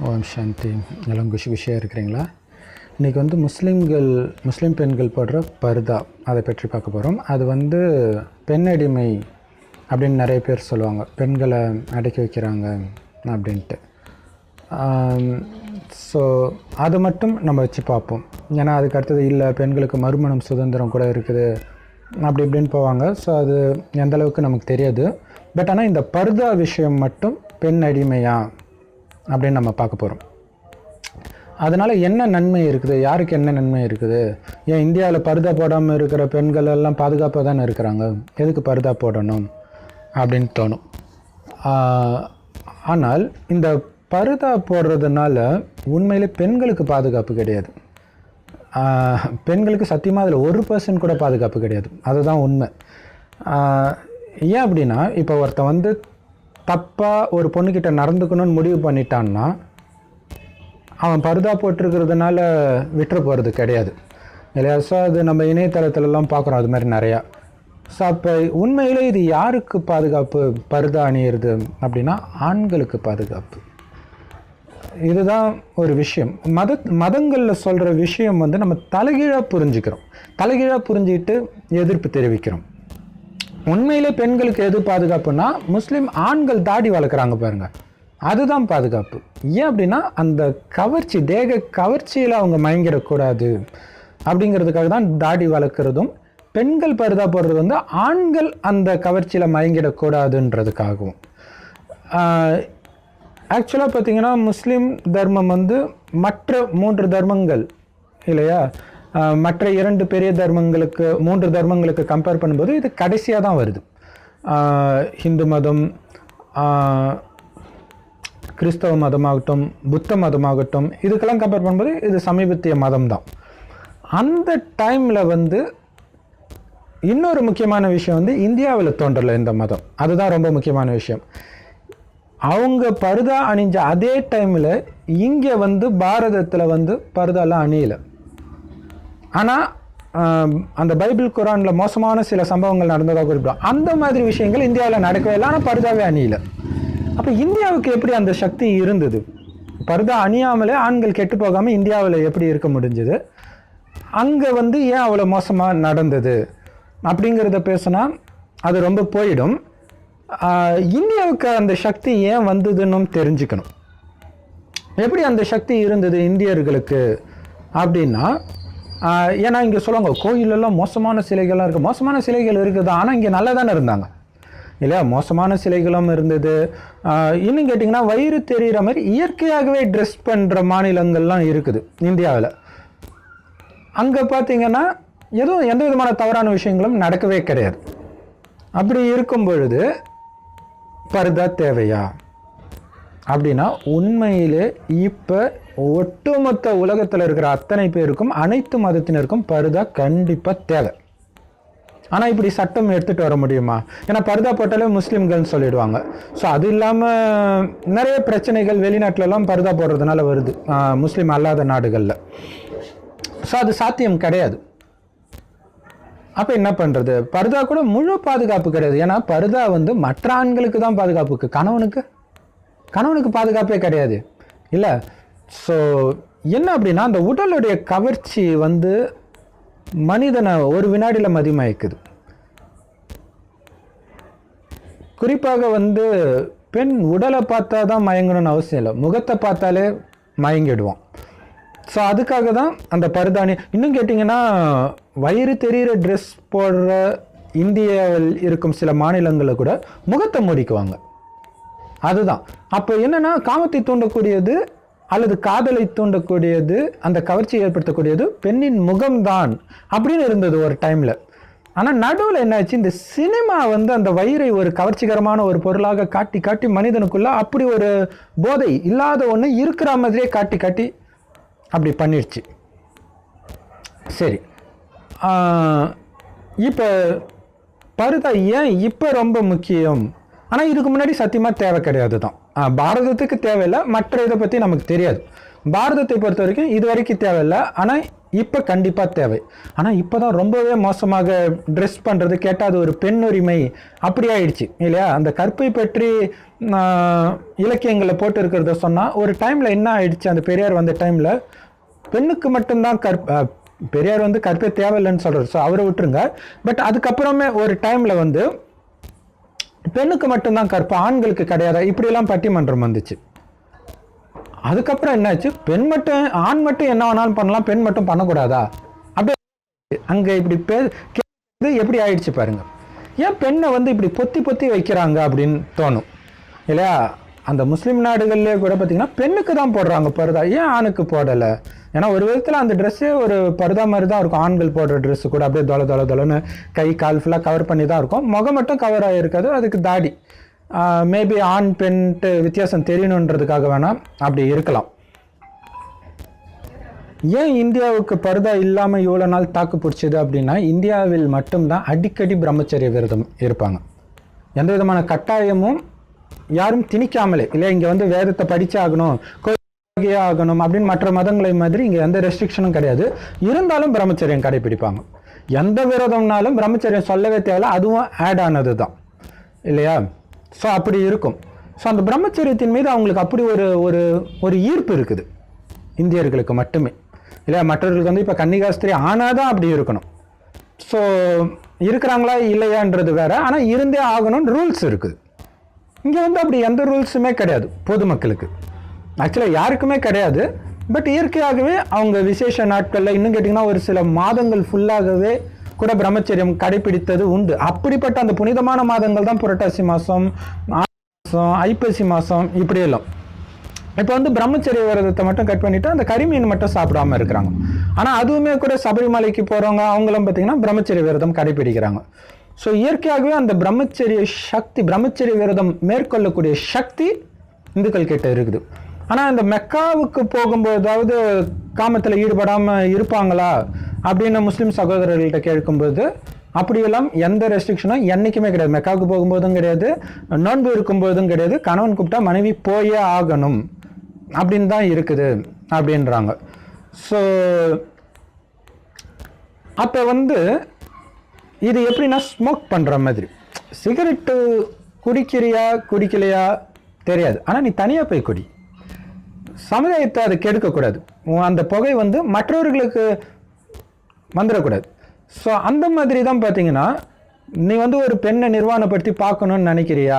ஓம் சாந்தி. எல்லாம் குஷியாக இருக்கிறீங்களா? இன்றைக்கி முஸ்லீம் பெண்கள் போடுற பர்தா அதை பற்றி பார்க்க போகிறோம். அது பெண் அடிமை அப்படின்னு நிறைய பேர் சொல்லுவாங்க, பெண்களை அடக்கி வைக்கிறாங்க அப்படின்ட்டு. ஸோ அதை மட்டும் நம்ம வச்சு பார்ப்போம். ஏன்னா அதுக்கு அடுத்தது இல்லை, பெண்களுக்கு மறுமணம் சுதந்திரம் கூட இருக்குது அப்படி இப்படின்னு போவாங்க. ஸோ அது எந்தளவுக்கு நமக்கு தெரியாது. பட் ஆனால் இந்த பர்தா விஷயம் மட்டும் பெண் அடிமையா அப்படின்னு நம்ம பார்க்க போகிறோம். அதனால் என்ன நன்மை இருக்குது, யாருக்கு என்ன நன்மை இருக்குது? ஏன் இந்தியாவில் பர்தா போடாமல் இருக்கிற பெண்கள் எல்லாம் பாதுகாப்பாக தானே இருக்கிறாங்க, எதுக்கு பர்தா போடணும் அப்படின்னு தோணும். ஆனால் இந்த பர்தா போடுறதுனால உண்மையிலே பெண்களுக்கு பாதுகாப்பு கிடையாது. பெண்களுக்கு சத்தியமாக அதில் 1% கூட பாதுகாப்பு கிடையாது. அதுதான் உண்மை. ஏன் அப்படின்னா, இப்போ ஒருத்தன் தப்பாக ஒரு பொண்ணுக்கிட்ட நடந்துக்கணும்னு முடிவு பண்ணிட்டான்னா அவன் பர்தா போட்டிருக்கிறதுனால விட்டுற போகிறது கிடையாது இல்லையா? ஸோ அது நம்ம இணையதளத்துலலாம் பார்க்குறோம் அது மாதிரி நிறையா. ஸோ அப்போ உண்மையிலே இது யாருக்கு பாதுகாப்பு பர்தா அணியிறது அப்படின்னா ஆண்களுக்கு பாதுகாப்பு. இதுதான் ஒரு விஷயம். மதங்களில் சொல்கிற விஷயம் நம்ம தலைகீழாக புரிஞ்சுக்கிறோம். தலைகீழாக புரிஞ்சுக்கிட்டு எதிர்ப்பு தெரிவிக்கிறோம். உண்மையிலே பெண்களுக்கு எது பாதுகாப்புன்னா, முஸ்லீம் ஆண்கள் தாடி வளர்க்குறாங்க பாருங்கள், அதுதான் பாதுகாப்பு. ஏன் அப்படின்னா அந்த கவர்ச்சி, தேக கவர்ச்சியில் அவங்க மயங்கிடக்கூடாது அப்படிங்கிறதுக்காக தான் தாடி வளர்க்குறதும். பெண்கள் பர்தா போடுறது ஆண்கள் அந்த கவர்ச்சியில் மயங்கிடக்கூடாதுன்றதுக்காகவும். ஆக்சுவலாக பார்த்திங்கன்னா முஸ்லீம் தர்மம் மற்ற 3 தர்மங்கள் இல்லையா, மற்ற 2 பெரிய தர்மங்களுக்கு 3 தர்மங்களுக்கு கம்பேர் பண்ணும்போது இது கடைசியாக தான் வருது. ஹிந்து மதம், கிறிஸ்தவ மதமாகட்டும், புத்த மதமாகட்டும், இதுக்கெல்லாம் கம்பேர் பண்ணும்போது இது சமீபத்திய மதம் தான். அந்த டைமில் இன்னொரு முக்கியமான விஷயம் இந்தியாவில் தோன்றல இந்த மதம். அதுதான் ரொம்ப முக்கியமான விஷயம். அவங்க பர்தா அணிஞ்ச அதே டைமில் இங்கே பாரதத்தில் பர்தாலாம் அணியலை. ஆனால் அந்த பைபிள் குரானில் மோசமான சில சம்பவங்கள் நடந்ததாக குறிப்பிடும். அந்த மாதிரி விஷயங்கள் இந்தியாவில் நடக்கவே இல்லை, ஆனால் பர்தாவே அணியலை. அப்போ இந்தியாவுக்கு எப்படி அந்த சக்தி இருந்தது? பர்தா அணியாமலே ஆண்கள் கெட்டு போகாமல் இந்தியாவில் எப்படி இருக்க முடிஞ்சது? அங்கே ஏன் அவ்வளோ மோசமாக நடந்தது அப்படிங்கிறத பேசினா அது ரொம்ப போயிடும். இந்தியாவுக்கு அந்த சக்தி ஏன் வந்ததுன்னு தெரிஞ்சுக்கணும். எப்படி அந்த சக்தி இருந்தது இந்தியர்களுக்கு அப்படின்னா, ஏன்னா இங்கே சொல்லுவாங்க கோயிலெல்லாம் மோசமான சிலைகள்லாம் இருக்குது. மோசமான சிலைகள் இருக்குது, ஆனால் இங்கே நல்லா தானே இருந்தாங்க இல்லையா? மோசமான சிலைகளும் இருந்தது. இன்னும் கேட்டிங்கன்னா வயிறு தெரிகிற மாதிரி இயற்கையாகவே ட்ரெஸ் பண்ணுற மாநிலங்கள்லாம் இருக்குது இந்தியாவில். அங்கே பார்த்திங்கன்னா எதுவும் எந்த விதமான தவறான விஷயங்களும் நடக்கவே கிடையாது. அப்படி இருக்கும் பொழுது பர்தா தேவையா அப்படின்னா, உண்மையிலே இப்போ ஒட்டுமொத்த உலகத்தில் இருக்கிற அத்தனை பேருக்கும், அனைத்து மதத்தினருக்கும் பர்தா கண்டிப்பாக தேவை. ஆனால் இப்படி சட்டம் எடுத்துகிட்டு வர முடியுமா? ஏன்னா பர்தா போட்டாலே முஸ்லீம்கள்னு சொல்லிடுவாங்க. ஸோ அது இல்லாமல் நிறைய பிரச்சனைகள் வெளிநாட்டிலலாம் பர்தா போடுறதுனால வருது, முஸ்லீம் அல்லாத நாடுகளில். ஸோ அது சாத்தியம் கிடையாது. அப்போ என்ன பண்ணுறது? பர்தா கூட முழு பாதுகாப்பு கிடையாது. ஏன்னா பர்தா மற்ற ஆண்களுக்கு தான் பாதுகாப்புக்கு, கணவனுக்கு பாதுகாப்பே கிடையாது இல்லை. ஸோ என்ன அப்படின்னா, அந்த உடலுடைய கவர்ச்சி மனிதனை ஒரு வினாடியில் மதிமயக்குது. குறிப்பாக பெண் உடலை பார்த்தா தான் மயங்கணும்னு அவசியம் இல்லை, முகத்தை பார்த்தாலே மயங்கிடுவோம். ஸோ அதுக்காக தான் அந்த பர்தானி. இன்னும் கேட்டிங்கன்னா வயிறு தெரிகிற ட்ரெஸ் போடுற இந்தியாவில் இருக்கும் சில மாநிலங்களில் கூட முகத்தை மூடிக்குவாங்க. அதுதான் அப்போ என்னென்னா, காமத்தை தூண்டக்கூடியது அல்லது காதலை தூண்டக்கூடியது, அந்த கவர்ச்சியை ஏற்படுத்தக்கூடியது பெண்ணின் முகம்தான் அப்படின்னு இருந்தது ஒரு டைமில். ஆனால் நடுவில் என்னாச்சு, இந்த சினிமா அந்த வயிறை ஒரு கவர்ச்சிகரமான ஒரு பொருளாக காட்டி காட்டி மனிதனுக்குள்ளே அப்படி ஒரு போதை இல்லாத ஒன்று இருக்கிற மாதிரியே காட்டி காட்டி அப்படி பண்ணிடுச்சு. சரி, இப்போ பர்தா ஏன் இப்போ ரொம்ப முக்கியம்? ஆனால் இதுக்கு முன்னாடி சத்தியமாக தேவை கிடையாது தான். பாரதத்துக்கு தேவையில்லை, மற்ற இதை பற்றி நமக்கு தெரியாது. பாரதத்தை பொறுத்த வரைக்கும் இது வரைக்கும் தேவையில்லை, ஆனால் இப்போ கண்டிப்பாக தேவை. ஆனால் இப்போ தான் ரொம்பவே மோசமாக ட்ரெஸ் பண்ணுறது, கேட்டால் அது ஒரு பெண் உரிமை அப்படி ஆயிடுச்சு இல்லையா? அந்த கற்பை பற்றி இலக்கியங்களை போட்டு இருக்கிறத சொன்னால் ஒரு டைமில் என்ன ஆயிடுச்சு, அந்த பெரியார் வந்த டைமில் பெண்ணுக்கு மட்டும்தான் பெரியார் வந்து கற்பே தேவையில்லைன்னு சொல்கிறார். ஸோ அவரை விட்டுருங்க. பட் அதுக்கப்புறமே ஒரு டைமில் வந்து பெண்ணுக்கு மட்டும்தான் கற்பு, ஆண்களுக்கு கிடையாது, இப்படியெல்லாம் பட்டிமன்றம் வந்துச்சு. அதுக்கப்புறம் என்னாச்சு, பெண் மட்டும் ஆண் மட்டும் என்ன வேணாலும் பண்ணலாம், பெண் மட்டும் பண்ணக்கூடாதா? அப்படியே அங்கே இப்படி எப்படி ஆயிடுச்சு பாருங்க. ஏன் பெண்ணை வந்து இப்படி பொத்தி பொத்தி வைக்கிறாங்க அப்படின்னு தோணும் இல்லையா? அந்த முஸ்லீம் நாடுகள்லேயே கூட பார்த்தீங்கன்னா பெண்ணுக்கு தான் போடுறாங்க பர்தா, ஏன் ஆணுக்கு போடலை? ஏன்னா ஒரு விதத்தில் அந்த ட்ரெஸ்ஸே ஒரு பர்தா மாதிரி தான் இருக்கும். ஆண்கள் போடுற ட்ரெஸ்ஸு கூட அப்படியே தொலை கை கால் ஃபுல்லாக கவர் பண்ணி தான் இருக்கும், முகம் மட்டும் கவர் ஆகிருக்காது, அதுக்கு தாடி. மேபி ஆண் பெண்ட்டு வித்தியாசம் தெரியணுன்றதுக்காக வேணால் அப்படி இருக்கலாம். ஏன் இந்தியாவுக்கு பர்தா இல்லாமல் இவ்வளோ நாள் தாக்கு பிடிச்சிது அப்படின்னா, இந்தியாவில் மட்டும்தான் அடிக்கடி பிரம்மச்சரிய விரதம் இருப்பாங்க. எந்த விதமான கட்டாயமும் யாரும் திணிக்காமலே இல்லையா? இங்கே வந்து வேதத்தை படித்தே ஆகணும், கோயிலே ஆகணும் அப்படின்னு மற்ற மதங்களை மாதிரி இங்கே எந்த ரெஸ்ட்ரிக்ஷனும் கிடையாது. இருந்தாலும் பிரம்மச்சரியம் கடைபிடிப்பாங்க. எந்த விரதம்னாலும் பிரம்மச்சரியம் சொல்லவே தேவையில்ல, அதுவும் ஆட் ஆனது தான் இல்லையா? ஸோ அப்படி இருக்கும். ஸோ அந்த பிரம்மச்சரியத்தின் மீது அவங்களுக்கு அப்படி ஒரு ஒரு ஈர்ப்பு இருக்குது இந்தியர்களுக்கு மட்டுமே இல்லையா? மற்றவர்களுக்கு வந்து இப்போ கன்னிகாஸ்திரி ஆனால் தான் அப்படி இருக்கணும். ஸோ இருக்கிறாங்களா இல்லையான்றது வேற, ஆனால் இருந்தே ஆகணும்னு ரூல்ஸ் இருக்குது. இங்கே வந்து அப்படி எந்த ரூல்ஸுமே கிடையாது பொதுமக்களுக்கு, ஆக்சுவலாக யாருக்குமே கிடையாது. பட் இயற்கையாகவே அவங்க விசேஷ நாட்களில், இன்னும் கேட்டிங்கன்னா ஒரு சில மாதங்கள் ஃபுல்லாகவே கூட பிரம்மச்சரியம் கடைபிடித்தது உண்டு. அப்படிப்பட்ட அந்த புனிதமான மாதங்கள் தான் புரட்டாசி மாதம், ஐப்பசி மாதம், இப்படியெல்லாம். இப்போ வந்து பிரம்மச்சரிய விரதத்தை மட்டும் கட் பண்ணிவிட்டு அந்த கரிமீன் மட்டும் சாப்பிடாம இருக்கிறாங்க. ஆனால் அதுவுமே கூட சபரிமலைக்கு போகிறவங்க அவங்களும் பார்த்திங்கன்னா பிரம்மச்சரிய விரதம் கடைபிடிக்கிறாங்க. ஸோ இயற்கையாகவே அந்த பிரம்மச்சரிய விரதம் மேற்கொள்ளக்கூடிய சக்தி இந்துக்கள் கிட்ட இருக்குது. ஆனால் இந்த மெக்காவுக்கு போகும்போதாவது காமத்தில் ஈடுபடாமல் இருப்பாங்களா அப்படின்னு முஸ்லீம் சகோதரர்கள்ட்ட கேட்கும்போது அப்படியெல்லாம் எந்த ரெஸ்ட்ரிக்ஷனும் என்றைக்குமே கிடையாது. மெக்காவுக்கு போகும்போதும் கிடையாது, நோன்பு இருக்கும்போதும் கிடையாது. கணவன் கூப்பிட்டா மனைவி போயே ஆகணும் அப்படின்னு தான் இருக்குது அப்படின்றாங்க. ஸோ அப்போ வந்து இது எப்படின்னா ஸ்மோக் பண்ணுற மாதிரி, சிகரெட்டு குடிக்கலையா தெரியாது, ஆனால் நீ தனியாக போய் குடி, சமுதாயத்தை அதை கெடுக்கக்கூடாது, அந்த புகை வந்து மற்றவர்களுக்கு வந்துடக்கூடாது. ஸோ அந்த மாதிரி தான் பார்த்தீங்கன்னா, நீ வந்து ஒரு பெண்ணை நிர்வாணப்படுத்தி பார்க்கணுன்னு நினைக்கிறியா,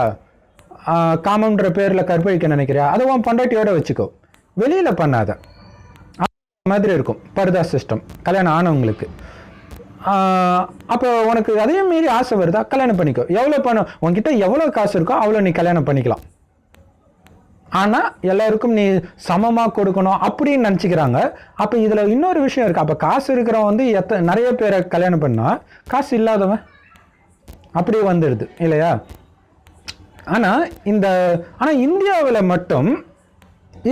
காமன்ற பேரில் கற்பழிக்க நினைக்கிறியா, அதை உன் பொண்டாட்டியோட வச்சுக்கோ, வெளியில் பண்ணாத மாதிரி இருக்கும் பர்தா சிஸ்டம் கல்யாணம் ஆனவங்களுக்கு. அப்போ உனக்கு அதே மீறி ஆசை வருதா, கல்யாணம் பண்ணிக்கோ, எவ்வளோ பணம் உன்கிட்ட எவ்வளோ காசு இருக்கோ அவ்வளோ நீ கல்யாணம் பண்ணிக்கலாம். ஆனால் எல்லாருக்கும் நீ சமமாக கொடுக்கணும் அப்படின்னு நினச்சிக்கிறாங்க. அப்போ இதில் இன்னொரு விஷயம் இருக்குது. அப்போ காசு இருக்கிறவன் வந்து நிறைய பேரை கல்யாணம் பண்ணால் காசு இல்லாதவன் அப்படியே வந்துடுது இல்லையா? ஆனால் இந்தியாவில் மட்டும்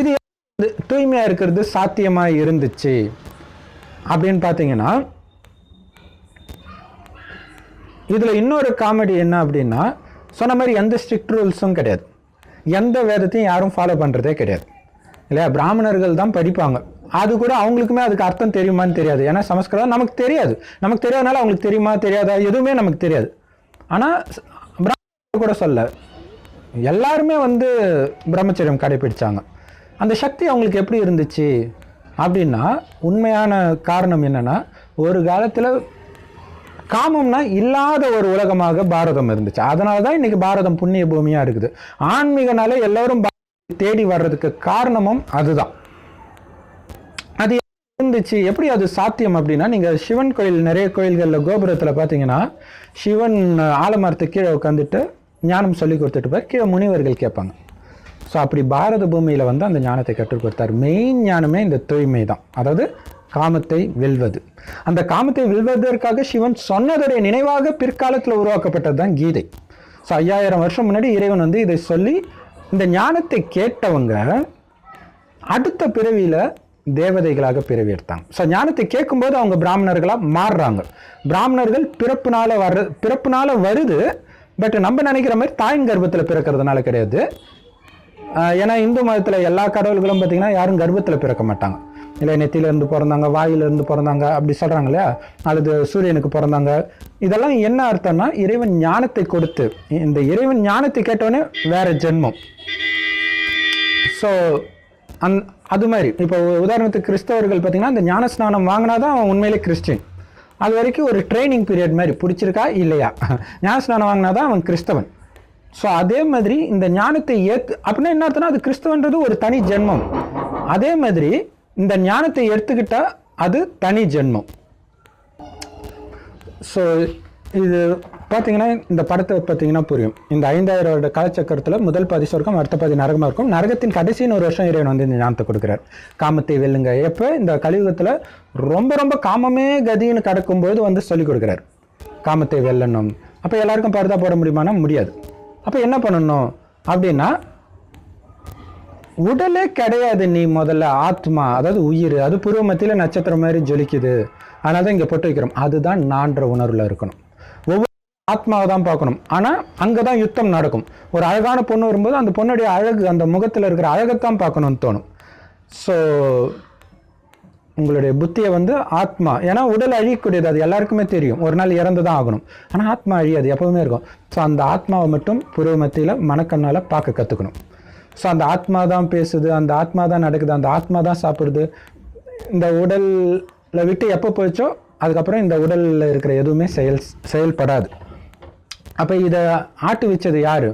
இது தூய்மையாக இருக்கிறது சாத்தியமாக இருந்துச்சு அப்படின்னு பார்த்தீங்கன்னா, இதில் இன்னொரு காமெடி என்ன அப்படின்னா, சொன்ன மாதிரி எந்த ஸ்ட்ரிக்ட் ரூல்ஸும் கிடையாது, எந்த வேதத்தையும் யாரும் ஃபாலோ பண்ணுறதே கிடையாது இல்லையா? பிராமணர்கள் தான் படிப்பாங்க, அது கூட அவங்களுக்குமே அதுக்கு அர்த்தம் தெரியுமான்னு தெரியாது. ஏன்னா சமஸ்கிருதம் நமக்கு தெரியாதனால அவங்களுக்கு தெரியுமா தெரியாதா எதுவுமே நமக்கு தெரியாது. ஆனால் பிராமணர்கள் கூட சொல்ல எல்லாருமே வந்து பிரம்மச்சரியம் கடைபிடிச்சாங்க. அந்த சக்தி அவங்களுக்கு எப்படி இருந்துச்சு அப்படின்னா, உண்மையான காரணம் என்னென்னா, ஒரு காலத்தில் காமம்னா இல்லாத ஒரு உலகமாக பாரதம் இருந்துச்சு. அதனால தான் இன்னைக்கு பாரதம் புண்ணிய பூமியாக இருக்குது. ஆன்மீகனாலே எல்லாரும் தேடி வர்றதுக்கு காரணமும் அதுதான். அது இருந்துச்சு. எப்படி அது சாத்தியம் அப்படின்னா, நீங்கள் சிவன் கோயில் நிறைய கோயில்களில் கோபுரத்தில் பார்த்தீங்கன்னா, சிவன் ஆலமரத்துக்கு கீழே உட்காந்துட்டு ஞானம் சொல்லி கொடுத்துட்டு போய் கீழே முனிவர்கள் கேட்பாங்க. ஸோ அப்படி பாரத பூமியில் வந்து அந்த ஞானத்தை கற்றுக் கொடுத்தார். மெயின் ஞானமே இந்த தூய்மை தான், அதாவது காமத்தை வெல்வது. அந்த காமத்தை வெல்வதற்காக சிவன் சொன்னதுடைய நினைவாக பிற்காலத்தில் உருவாக்கப்பட்டது தான் கீதை. ஸோ 5000 வருஷம் முன்னாடி இறைவன் வந்து இதை சொல்லி, இந்த ஞானத்தை கேட்டவங்க அடுத்த பிறவியில் தேவதைகளாக பிறவி எடுத்தாங்க. ஸோ ஞானத்தை கேட்கும்போது அவங்க பிராமணர்களாக மாறுறாங்க. பிராமணர்கள் பிறப்புனால வருது. பட் நம்ம நினைக்கிற மாதிரி தாயின் கர்ப்பத்தில் பிறக்கிறதுனால கிடையாது. ஏன்னா இந்து மதத்தில் எல்லா கடவுள்களும் பார்த்தீங்கன்னா யாரும் கர்ப்பத்தில் பிறக்க மாட்டாங்க, இல்லை நெத்தியிலேருந்து பிறந்தாங்க, வாயிலிருந்து பிறந்தாங்க அப்படி சொல்கிறாங்க இல்லையா, அல்லது சூரியனுக்கு பிறந்தாங்க. இதெல்லாம் என்ன அர்த்தம்னா இறைவன் ஞானத்தை கொடுத்து, இந்த இறைவன் ஞானத்தை கேட்டோன்னே வேற ஜென்மம். ஸோ அது மாதிரி இப்போ உதாரணத்துக்கு கிறிஸ்தவர்கள் பார்த்தீங்கன்னா இந்த ஞான ஸ்நானம் வாங்கினா தான் அவன் உண்மையிலே கிறிஸ்டின். அது வரைக்கும் ஒரு ட்ரைனிங் பீரியட் மாதிரி, பிடிச்சிருக்கா இல்லையா, ஞான ஸ்நானம் வாங்கினா தான் அவன் கிறிஸ்தவன். ஸோ அதே மாதிரி இந்த ஞானத்தை அப்படின்னா என்ன அர்த்தம்னா அது கிறிஸ்தவன்றது ஒரு தனி ஜென்மம். அதே மாதிரி இந்த ஞானத்தை எடுத்துக்கிட்டா அது தனி ஜென்மம். ஸோ இது பார்த்தீங்கன்னா இந்த படத்தை பார்த்தீங்கன்னா புரியும். இந்த 5000 வருட காலச்சக்கரத்தில் முதல் பாதி சொர்க்கம், அடுத்த பாதி நரகமாக இருக்கும். நரகத்தின் கடைசின்னு ஒரு வருஷம் இறைவன் வந்து இந்த ஞானத்தை கொடுக்குறார். காமத்தை வெல்லுங்க. எப்போ இந்த கலியுகத்தில் ரொம்ப ரொம்ப காமமே கதின்னு கடக்கும்போது வந்து சொல்லிக் கொடுக்குறார் காமத்தை வெல்லணும். அப்போ எல்லாருக்கும் பரதா போட முடியுமானா முடியாது. அப்போ என்ன பண்ணணும் அப்படின்னா, உடலே கிடையாது, நீ முதல்ல ஆத்மா, அதாவது உயிர், அது பூர்வ மத்தியில் நட்சத்திரம் மாதிரி ஜொலிக்குது, அதனால தான் இங்கே போட்டு வைக்கிறோம். அதுதான் நான்ற உணர்வில் இருக்கணும். ஒவ்வொரு ஆத்மாவை தான் பார்க்கணும். ஆனால் அங்கே தான் யுத்தம் நடக்கும். ஒரு அழகான பொண்ணு வரும்போது அந்த பொண்ணுடைய அழகு, அந்த முகத்தில் இருக்கிற அழகைத்தான் பார்க்கணும்னு தோணும். ஸோ உங்களுடைய புத்தியை வந்து ஆத்மா, ஏன்னா உடல் அழியக்கூடியது, அது எல்லாருக்குமே தெரியும், ஒரு நாள் இறந்து தான் ஆகணும். ஆனால் ஆத்மா அழியாது, எப்பவுமே இருக்கும். ஸோ அந்த ஆத்மாவை மட்டும் பூர்வ மத்தியில் மனக்கண்ணால் பார்க்க கற்றுக்கணும். ஸோ அந்த ஆத்மா தான் பேசுது, அந்த ஆத்மா தான் நடக்குது, அந்த ஆத்மா தான் சாப்பிடுது. இந்த உடலில் விட்டு எப்போ போயிச்சோ அதுக்கப்புறம் இந்த உடலில் இருக்கிற எதுவுமே செயல்படாது. அப்போ இதை ஆட்டு வச்சது யார்?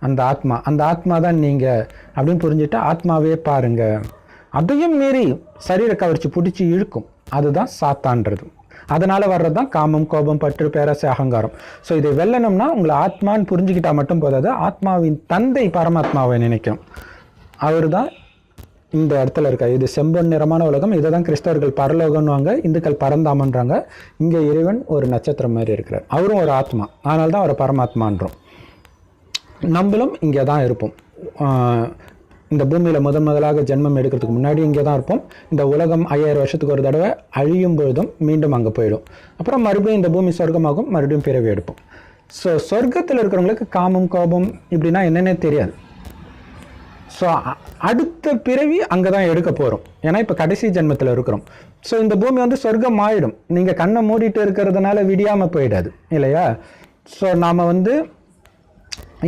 அந்த ஆத்மா. அந்த ஆத்மா தான் நீங்கள் அப்படின்னு புரிஞ்சுட்டு ஆத்மாவே பாருங்கள். அதையும் மீறி சரீர கவர்ச்சி பிடிச்சி இழுக்கும், அதுதான் சாத்தான்றது. அதனால் வர்றது தான் காமம், கோபம், பற்று, பேராசை, அகங்காரம். ஸோ இதை வெல்லணும்னா உங்களை ஆத்மான்னு புரிஞ்சுக்கிட்டா மட்டும் போதாது, ஆத்மாவின் தந்தை பரமாத்மாவை நினைக்கணும். அவர் தான் இந்த இடத்துல இருக்கார். இது செம்பொன் நிறமான உலகம், இதை தான் கிறிஸ்தவர்கள் பரலோகம்னுவாங்க, இந்துக்கள் பரந்தாமன்றாங்க. இங்கே இறைவன் ஒரு நட்சத்திரம் மாதிரி இருக்கிறார், அவரும் ஒரு ஆத்மா, அதனால தான் அவரை பரமாத்மான்றோம். நம்மளும் இங்கே தான் இருப்போம். இந்த பூமியில் முதலாக ஜென்மம் எடுக்கிறதுக்கு முன்னாடி இங்கே தான் இருப்போம். இந்த உலகம் 5000 வருஷத்துக்கு ஒரு தடவை அழியும் பொழுதும் மீண்டும் அங்கே போயிடும். அப்புறம் மறுபடியும் இந்த பூமி சொர்க்கமாகும், மறுபடியும் பிறவி எடுப்போம். ஸோ சொர்க்கத்தில் இருக்கிறவங்களுக்கு காமம், கோபம் இப்படின்னா என்னென்னே தெரியாது. ஸோ அடுத்த பிறவி அங்கே தான் எடுக்க போகிறோம், ஏன்னா இப்போ கடைசி ஜென்மத்தில் இருக்கிறோம். ஸோ இந்த பூமி வந்து சொர்க்கம் ஆகிடும், நீங்கள் கண்ணை மூடிட்டு இருக்கிறதுனால விடியாமல் போயிடாது இல்லையா. ஸோ நாம் வந்து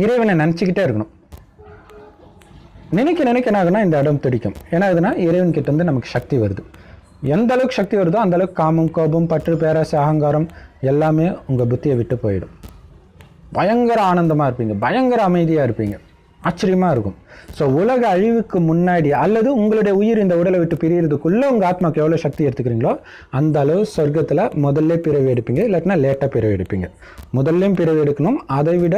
இறைவனை நினச்சிக்கிட்டே இருக்கணும். நினைக்க என்ன ஆகுனா இந்த இடம் துடிக்கும். ஏன்னா இதுனா இறைவன் கிட்ட இருந்து நமக்கு சக்தி வருது. எந்த அளவுக்கு சக்தி வருதோ அந்த அளவுக்கு காமம், கோபம், பற்று, பேராசை, அகங்காரம் எல்லாமே உங்கள் புத்தியை விட்டு போயிடும். பயங்கர ஆனந்தமாக இருப்பீங்க, பயங்கர அமைதியாக இருப்பீங்க, ஆச்சரியமாக இருக்கும். ஸோ உலக அழிவுக்கு முன்னாடி அல்லது உங்களுடைய உயிர் இந்த உடலை விட்டு பிரியறதுக்குள்ளே உங்கள் ஆத்மாவுக்கு எவ்வளோ சக்தி எடுத்துக்கிறீங்களோ அந்த அளவு சொர்க்கத்தில் முதல்ல பிறவி எடுப்பீங்க, இல்லாட்டினா லேட்டாக பிறவி எடுப்பீங்க. முதல்லையும் பிறவி எடுக்கணும், அதை விட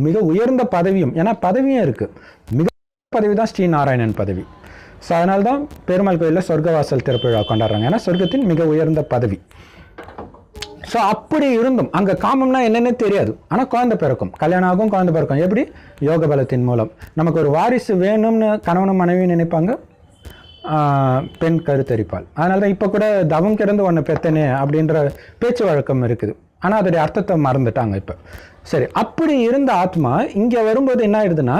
மிக உயர்ந்த பதவியும், ஏன்னா பதவியும் இருக்குது, மிக பதவி தான் ஸ்ரீ நாராயணன் பதவி. ஸோ அதனால தான் பெருமாள் கோயிலில் சொர்க்கவாசல் திறப்பு விழா கொண்டாடுறாங்க, ஏன்னா சொர்க்கத்தின் மிக உயர்ந்த பதவி. ஸோ அப்படி இருந்தும் அங்கே காமம்னா என்னென்னே தெரியாது, ஆனால் குழந்தை பிறக்கும், கல்யாணம் ஆகும், குழந்தை பிறக்கும். எப்படி? யோக பலத்தின் மூலம். நமக்கு ஒரு வாரிசு வேணும்னு கணவனும் மனைவியும் நினைப்பாங்க, பெண் கருத்தரிப்பாள். அதனால தான் இப்போ கூட தவம் கிடந்து ஒன்று பெத்தனே அப்படின்ற பேச்சு வழக்கம் இருக்குது, ஆனால் அதோடைய அர்த்தத்தை மறந்துட்டாங்க இப்போ. சரி, அப்படி இருந்த ஆத்மா இங்கே வரும்போது என்ன ஆயிடுதுன்னா,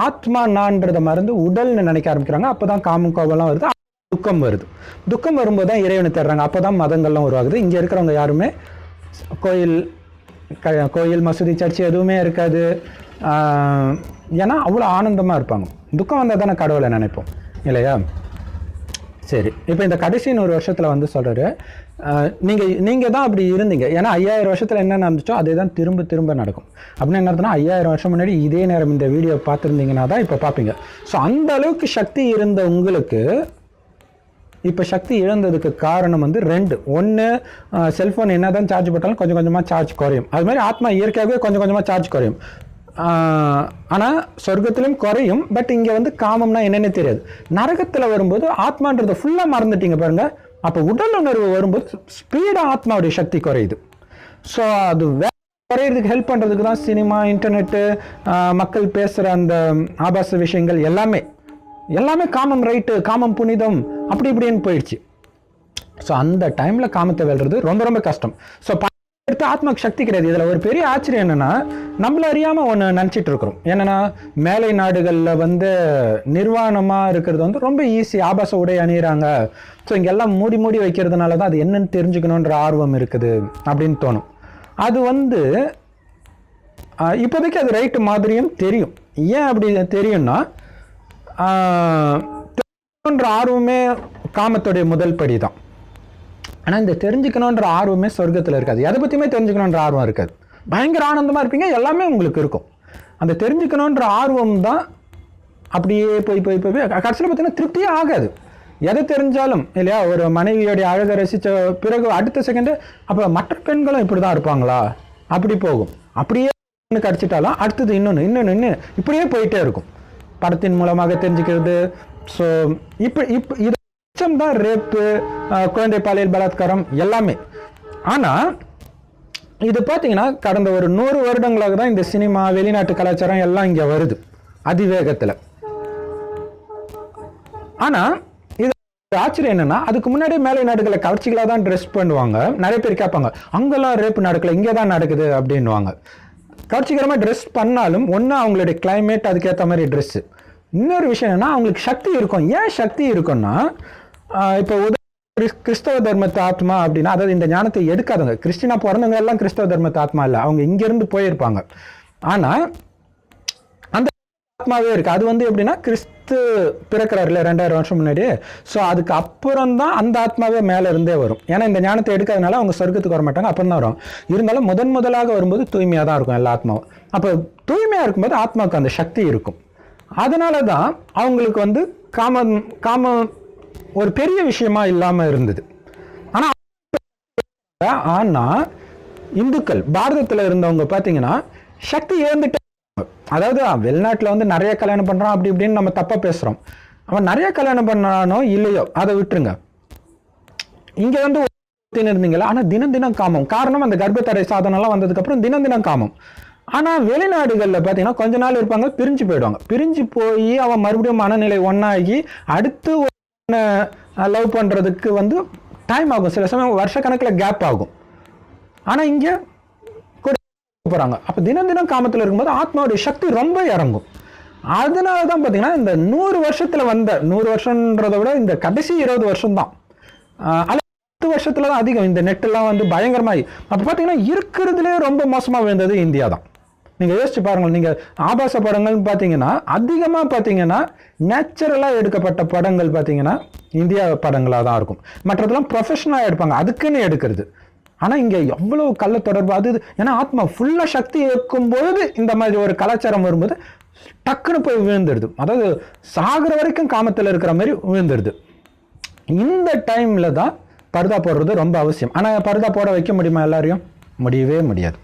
ஆத்மா நான்றதை மறந்து உடல்னு நினைக்க ஆரம்பிக்கிறாங்க. அப்போ தான் காமம், கோபம்லாம் வருது, துக்கம் வருது. துக்கம் வரும்போது தான் இறைவனை தேடுறாங்க. அப்போ தான் மதங்கள்லாம் உருவாகுது. இங்கே இருக்கிறவங்க யாருமே கோயில், மசூதி, சர்ச்சு எதுவுமே இருக்காது. ஏன்னா அவ்வளோ ஆனந்தமாக இருப்பாங்க. துக்கம் வந்தால் தானே கடவுளை நினைப்போம் இல்லையா. சரி, இப்போ இந்த கடைசி 100 வருஷத்தில் வந்து சொல்கிறாரு, நீங்கள் தான் அப்படி இருந்தீங்க. ஏன்னா 5000 வருஷத்தில் என்ன நடந்துச்சோ அதே தான் திரும்ப நடக்கும். அப்படின்னு என்ன அர்த்தம்னா, 5000 வருஷம் முன்னாடி இதே நேரம் இந்த வீடியோ பார்த்துருந்தீங்கன்னா தான் இப்போ பார்ப்பீங்க. ஸோ அந்த அளவுக்கு சக்தி இருந்த உங்களுக்கு இப்போ சக்தி இழந்ததுக்கு காரணம் வந்து 2. ஒன்று, செல்ஃபோன் என்ன தான் சார்ஜ் போட்டாலும் கொஞ்சம் கொஞ்சமாக சார்ஜ் குறையும். அது மாதிரி ஆத்மா இயற்கையாகவே கொஞ்சம் கொஞ்சமாக சார்ஜ் குறையும். ஆனால் சொர்க்கத்திலும் குறையும். பட் இங்கே வந்து காமம்னா என்னென்ன தெரியாது. நரகத்தில் வரும்போது ஆத்மான்றதை ஃபுல்லாக மறந்துட்டீங்க பாருங்கள். அப்போ உடல் உணர்வு வரும்போது ஸ்பீடாக ஆத்மாவுடைய சக்தி குறையுது. ஸோ அது குறையிறதுக்கு ஹெல்ப் பண்ணுறதுக்கு தான் சினிமா, இன்டர்நெட்டு, மக்கள் பேசுகிற அந்த ஆபாச விஷயங்கள் எல்லாமே காமம் ரைட்டு, காமம் புனிதம் அப்படி இப்படின்னு போயிடுச்சு. ஸோ அந்த டைமில் காமத்தை வெல்றது ரொம்ப ரொம்ப கஷ்டம். ஸோ எடுத்து ஆத்மாக்கு சக்தி கிடையாது. இதில் ஒரு பெரிய ஆச்சரியம் என்னன்னா, நம்மள அறியாமல் ஒன்று நினச்சிட்டு இருக்கிறோம். என்னன்னா, மேலை நாடுகளில் வந்து நிர்வாணமாக இருக்கிறது வந்து ரொம்ப ஈஸி, ஆபாச உடை அணியிறாங்க. ஸோ இங்கெல்லாம் மூடி மூடி வைக்கிறதுனால தான் அது என்னன்னு தெரிஞ்சுக்கணுன்ற ஆர்வம் இருக்குது அப்படின்னு தோணும். அது வந்து இப்போதைக்கு அது ரைட்டு மாதிரியும் தெரியும். ஏன் அப்படி தெரியும்னா, ஆர்வமே காமத்துடைய முதல் படி தான். ஆனால் இந்த தெரிஞ்சுக்கணுன்ற ஆர்வமே சொர்க்கத்தில் இருக்காது. எதை பற்றியுமே தெரிஞ்சுக்கணுன்ற ஆர்வம் இருக்காது. பயங்கர ஆனந்தமாக இருப்பீங்க, எல்லாமே உங்களுக்கு இருக்கும். அந்த தெரிஞ்சுக்கணுன்ற ஆர்வம் தான் அப்படியே போய் போய் போய் கடைசியில் பார்த்தீங்கன்னா திருப்தியே ஆகாது. எதை தெரிஞ்சாலும் இல்லையா, ஒரு மனைவியோடைய அழகை ரசித்த பிறகு அடுத்த செகண்டு அப்போ மற்ற பெண்களும் இப்படி தான் இருப்பாங்களா அப்படி போகும். அப்படியே கிடச்சிட்டாலும் அடுத்தது இன்னொன்று இப்படியே போயிட்டே இருக்கும். படத்தின் மூலமாக தெரிஞ்சுக்கிறது. ஸோ இது தான் ரேப்பு, குழந்தை பாலியல் பலாத்காரம் எல்லாமே. ஆனால் இது பார்த்தீங்கன்னா கடந்த ஒரு 100 வருடங்களாக தான் இந்த சினிமா, வெளிநாட்டு கலாச்சாரம் எல்லாம் இங்கே வருது அதிவேகத்தில். ஆனால் இது ஆச்சரியம் என்னன்னா, அதுக்கு முன்னாடியே மேலை நாடுகளை கவர்ச்சிகளாக தான் ட்ரெஸ் பண்ணுவாங்க. நிறைய பேர் கேட்பாங்க, அங்கெல்லாம் ரேப்பு நடக்கல, இங்கே தான் நடக்குது அப்படின்வாங்க. கவர்ச்சிகரமாக ட்ரெஸ் பண்ணாலும் ஒன்று அவங்களுடைய கிளைமேட் அதுக்கேற்ற மாதிரி ட்ரெஸ்ஸு. இன்னொரு விஷயம் என்னன்னா, அவங்களுக்கு சக்தி இருக்கும். ஏன் சக்தி இருக்குன்னா, இப்போ கிறிஸ்தவ தர்மத்து ஆத்மா அப்படின்னா, அதாவது இந்த ஞானத்தை எடுக்காதவங்க, கிறிஸ்டினா பிறந்தவங்க எல்லாம் கிறிஸ்தவ தர்மத்து ஆத்மா இல்லை, அவங்க இங்கேருந்து போயிருப்பாங்க. ஆனால் அந்த ஆத்மாவே இருக்கு. அது வந்து எப்படின்னா, கிறிஸ்து பிறக்கிறாருல 2000 வருஷம் முன்னாடி. ஸோ அதுக்கு அப்புறம் தான் அந்த ஆத்மாவே மேலே இருந்தே வரும். ஏன்னா இந்த ஞானத்தை எடுக்காதனால அவங்க சொர்க்கத்துக்கு வர மாட்டாங்க, அப்புறம் தான் வரும். இருந்தாலும் முதலாக வரும்போது தூய்மையாக தான் இருக்கும் எல்லா ஆத்மாவும். அப்போ தூய்மையாக இருக்கும்போது ஆத்மாவுக்கு அந்த சக்தி இருக்கும். அதனால தான் அவங்களுக்கு வந்து காமம் ஒரு பெரிய விஷயமா இல்லாமல் இருந்தது. ஆனால் இந்துக்கள் பாரதத்தில் இருந்தவங்க பார்த்தீங்கன்னா சக்தி இழந்துட்டு, அதாவது வெளிநாட்டில் வந்து நிறைய கல்யாணம் பண்ணுறான் அப்படி இப்படின்னு நம்ம தப்பாக பேசுகிறோம். அவன் நிறைய கல்யாணம் பண்ணானோ இல்லையோ அதை விட்டுருங்க. இங்கே வந்து இருந்தீங்களா, ஆனால் தினம் தினம் காமம். காரணம் அந்த கர்ப்பத்தடை சாதனம்லாம் வந்ததுக்கப்புறம் தினம் தினம் காமம். ஆனால் வெளிநாடுகளில் பார்த்தீங்கன்னா கொஞ்ச நாள் இருப்பாங்க, பிரிஞ்சு போயிடுவாங்க. பிரிஞ்சு போய் அவன் மறுபடியும் மனநிலை ஒன்றாகி அடுத்து லவ் பண்ணுறதுக்கு வந்து டைம் ஆகும். சில சமயம் வருஷக்கணக்கில் கேப் ஆகும். ஆனால் இங்கே கூட போகிறாங்க. அப்போ தினம் தினம் காமத்தில் இருக்கும்போது ஆத்மாவுடைய சக்தி ரொம்ப இறங்கும். அதனால தான் பார்த்தீங்கன்னா இந்த 100 வருஷத்தில் வந்த 100 வருஷன்றதை விட இந்த கடைசி 20 வருஷம் தான், அல்ல 10 வருஷத்துல தான் அதிகம். இந்த நெட்டெல்லாம் வந்து பயங்கரமாகி அப்போ பார்த்தீங்கன்னா இருக்கிறதுலே ரொம்ப மோசமாக விழுந்தது இந்தியா தான். நீங்கள் யோசிச்சு பாருங்கள். நீங்கள் ஆபாச படங்கள்னு பார்த்தீங்கன்னா அதிகமாக பார்த்தீங்கன்னா நேச்சுரலாக எடுக்கப்பட்ட படங்கள் பார்த்தீங்கன்னா இந்தியா படங்களாக தான் இருக்கும். மற்றதெல்லாம் ப்ரொஃபஷனலாக எடுப்பாங்க, அதுக்குன்னு எடுக்கிறது. ஆனால் இங்கே எவ்வளோ கள்ள தொடர்பு அது. ஏன்னா ஆத்மா ஃபுல்லாக சக்தி இருக்கும்பொழுது இந்த மாதிரி ஒரு கலாச்சாரம் வரும்போது டக்குன்னு போய் விழுந்துடுது. அதாவது சாகிற வரைக்கும் காமத்தில் இருக்கிற மாதிரி விழுந்துடுது. இந்த டைமில் தான் பர்தா போடுறது ரொம்ப அவசியம். ஆனால் பர்தா போட வைக்க முடியுமா எல்லாரையும்? முடியவே முடியாது.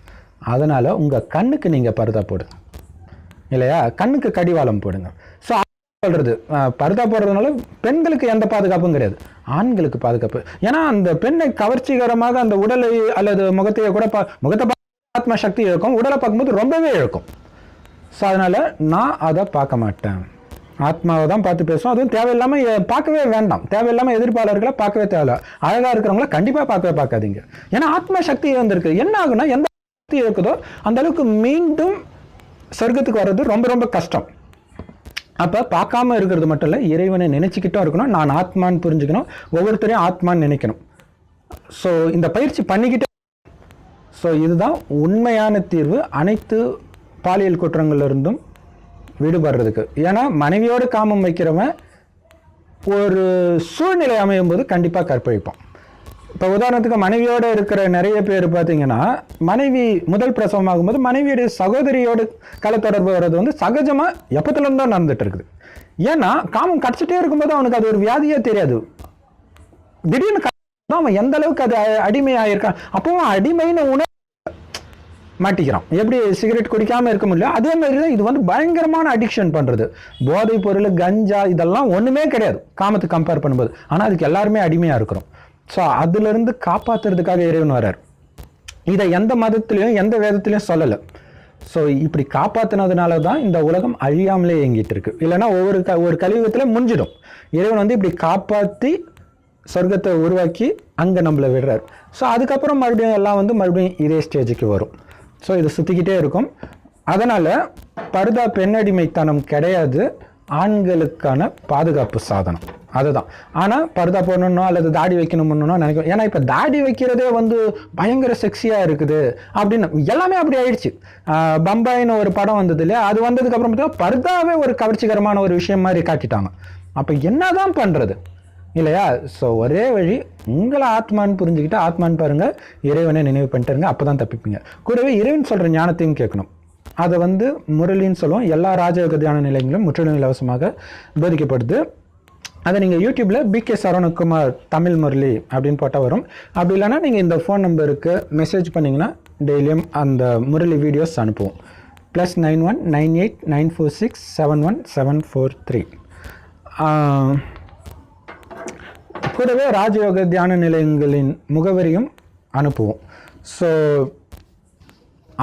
அதனால் உங்கள் கண்ணுக்கு நீங்கள் பர்தா போடுங்க இல்லையா, கண்ணுக்கு கடிவாளம் போடுங்க. ஸோ சொல்கிறது பர்தா போடுறதுனால பெண்களுக்கு எந்த பாதுகாப்பும் கிடையாது, ஆண்களுக்கு பாதுகாப்பு. ஏன்னா அந்த பெண்ணை கவர்ச்சிகரமாக அந்த உடலை அல்லது முகத்தையே கூட முகத்தை ஆத்மா சக்தி இருக்கும், உடலை பார்க்கும்போது ரொம்பவே இழுக்கும். ஸோ அதனால் நான் அதை பார்க்க மாட்டேன், ஆத்மாவை தான் பார்த்து பேசுவோம். அதுவும் தேவையில்லாமல் பார்க்கவே வேண்டாம். தேவையில்லாமல் எதிர்ப்பாளர்களை பார்க்கவே தேவையில்ல. அழகாக இருக்கிறவங்கள கண்டிப்பாக பார்க்காதீங்க. ஏன்னா ஆத்மா சக்தி இழந்திருக்கு. என்ன ஆகுனா, எந்த சக்தி இருக்குதோ அந்த அளவுக்கு மீண்டும் சொர்க்கத்துக்கு வர்றது ரொம்ப ரொம்ப கஷ்டம். அப்போ பார்க்காம இருக்கிறது மட்டும் இல்லை, இறைவனை நினைச்சுக்கிட்டும் இருக்கணும். நான் ஆத்மான்னு புரிஞ்சுக்கணும், ஒவ்வொருத்தரையும் ஆத்மான்னு நினைக்கணும். ஸோ இந்த பயிற்சி பண்ணிக்கிட்டே. ஸோ இதுதான் உண்மையான தீர்வு அனைத்து பாலியல் குற்றங்கள்லேருந்தும் விடுபடுறதுக்கு. ஏன்னா மனைவியோடு காமம் வைக்கிறவன் ஒரு சூழ்நிலை அமையும் போது கண்டிப்பாக கற்பழிப்பான். இப்போ உதாரணத்துக்கு மனைவியோடு இருக்கிற நிறைய பேர் பார்த்தீங்கன்னா, மனைவி முதல் பிரசவம் ஆகும்போது மனைவியுடைய சகோதரியோடு கல தொடர்பு வர்றது வந்து சகஜமாக எப்பத்துலேருந்து தான் நடந்துட்டு இருக்குது. ஏன்னா காமம் கடிச்சிட்டே இருக்கும்போது அவனுக்கு அது ஒரு வியாதியே தெரியாது. திடீர்னு அவன் எந்த அளவுக்கு அது அடிமையாயிருக்கான். அப்போ அடிமைன்னு உணர்வு மாட்டிக்கிறான். எப்படி சிகரெட் குடிக்காமல் இருக்க முடியல, அதே மாதிரி தான் இது வந்து பயங்கரமான அடிக்ஷன் பண்ணுறது. போதைப் பொருள், கஞ்சா இதெல்லாம் ஒன்றுமே கிடையாது காமத்துக்கு கம்பேர் பண்ணும்போது. ஆனால் அதுக்கு எல்லாருமே அடிமையாக இருக்கிறோம். ஸோ அதிலிருந்து காப்பாற்றுறதுக்காக இறைவன் வர்றார். இதை எந்த மதத்திலையும் எந்த வேதத்திலையும் சொல்லலை. ஸோ இப்படி காப்பாற்றினதுனால தான் இந்த உலகம் அழியாமலே இயங்கிட்டு இருக்கு. இல்லைன்னா ஒரு கலியுகத்தில் முடிஞ்சிடும். இறைவன் வந்து இப்படி காப்பாற்றி சொர்க்கத்தை உருவாக்கி அங்கே நம்மளை விடுறார். ஸோ அதுக்கப்புறம் மறுபடியும் எல்லாம் வந்து மறுபடியும் இதே ஸ்டேஜுக்கு வரும். ஸோ இது சுற்றிக்கிட்டே இருக்கும். அதனால் பர்தா பெண்ணடிமைத்தனம் கிடையாது, ஆண்களுக்கான பாதுகாப்பு சாதனம் அதுதான். ஆனால் பர்தா போடணும்னோ அல்லது தாடி வைக்கணும்னோ நினைக்கும். ஏன்னா இப்போ தாடி வைக்கிறதே வந்து பயங்கர செக்ஸியாக இருக்குது அப்படின்னு எல்லாமே அப்படி ஆயிடுச்சு. பம்பாயின்னு ஒரு படம் வந்தது இல்லையா, அது வந்ததுக்கப்புறம் பார்த்தீங்கன்னா பர்தாவே ஒரு கவர்ச்சிகரமான ஒரு விஷயம் மாதிரி காட்டிட்டாங்க. அப்போ என்ன தான் பண்ணுறது இல்லையா? ஸோ ஒரே வழி, உங்களை ஆத்மான்னு புரிஞ்சுக்கிட்டு ஆத்மான்னு பாருங்கள், இறைவனை நினைவு பண்ணிட்டுருங்க, அப்போ தான் தப்பிப்பீங்க. கூடவே இறைவன் சொல்கிற ஞானத்தையும் கேட்கணும். அதை வந்து முரளின்னு சொல்லுவோம். எல்லா ராஜயோக தியான நிலையங்களும் முற்றிலும் இலவசமாக போதிக்கப்படுது. அதை நீங்கள் யூடியூப்பில் பிகே சரவணகுமார் தமிழ் முரளி அப்படின்னு போட்டால் வரும். அப்படி இல்லைன்னா நீங்கள் இந்த ஃபோன் நம்பருக்கு மெசேஜ் பண்ணிங்கன்னா டெய்லியும் அந்த முரளி வீடியோஸ் அனுப்புவோம். +91 98 946 71743. கூடவே ராஜயோக தியான நிலையங்களின் முகவரியும் அனுப்புவோம். ஸோ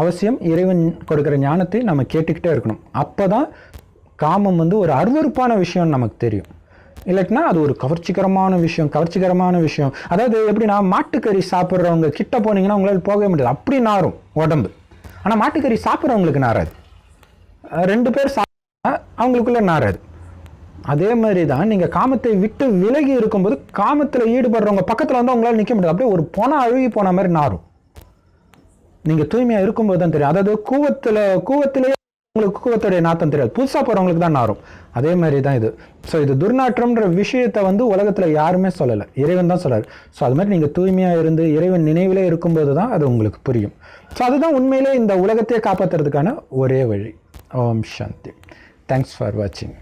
அவசியம் இறைவன் கொடுக்குற ஞானத்தை நம்ம கேட்டுக்கிட்டே இருக்கணும். அப்போ தான் காமம் வந்து ஒரு அருவருப்பான விஷயம்னு நமக்கு தெரியும். இல்லைன்னா அது ஒரு கவர்ச்சிகரமான விஷயம். அதாவது எப்படின்னா, மாட்டுக்கறி சாப்பிட்றவங்க கிட்ட போனீங்கன்னா உங்களால் போகவே முடியாது, அப்படி நாரும் உடம்பு. ஆனால் மாட்டுக்கறி சாப்பிட்றவங்களுக்கு நாராது. 2 பேர் சாப்பிட்டா அவங்களுக்குள்ள நாராது. அதே மாதிரி தான் நீங்கள் காமத்தை விட்டு விலகி இருக்கும்போது காமத்தில் ஈடுபடுறவங்க பக்கத்தில் வந்து அவங்களால நிற்க முடியாது. அப்படியே ஒரு அழுகி போன மாதிரி நாரும். நீங்கள் தூய்மையாக இருக்கும்போது தான் தெரியும். அதாவது கூவத்திலே உங்களுக்கு கூவத்துடைய நாத்தம் தெரியாது, புதுசாக போகிறவங்களுக்கு தான் நாரும். அதே மாதிரி தான் இது. ஸோ இது துர்நாற்றம்ன்ற விஷயத்தை வந்து உலகத்தில் யாருமே சொல்லலை, இறைவன் தான் சொல்கிறார். ஸோ அது மாதிரி நீங்கள் தூய்மையாக இருந்து இறைவன் நினைவிலே இருக்கும்போது தான் அது உங்களுக்கு புரியும். ஸோ அதுதான் உண்மையிலே இந்த உலகத்தையே காப்பாற்றுறதுக்கான ஒரே வழி. ஓம் சாந்தி. தேங்க்ஸ் ஃபார் வாட்சிங்.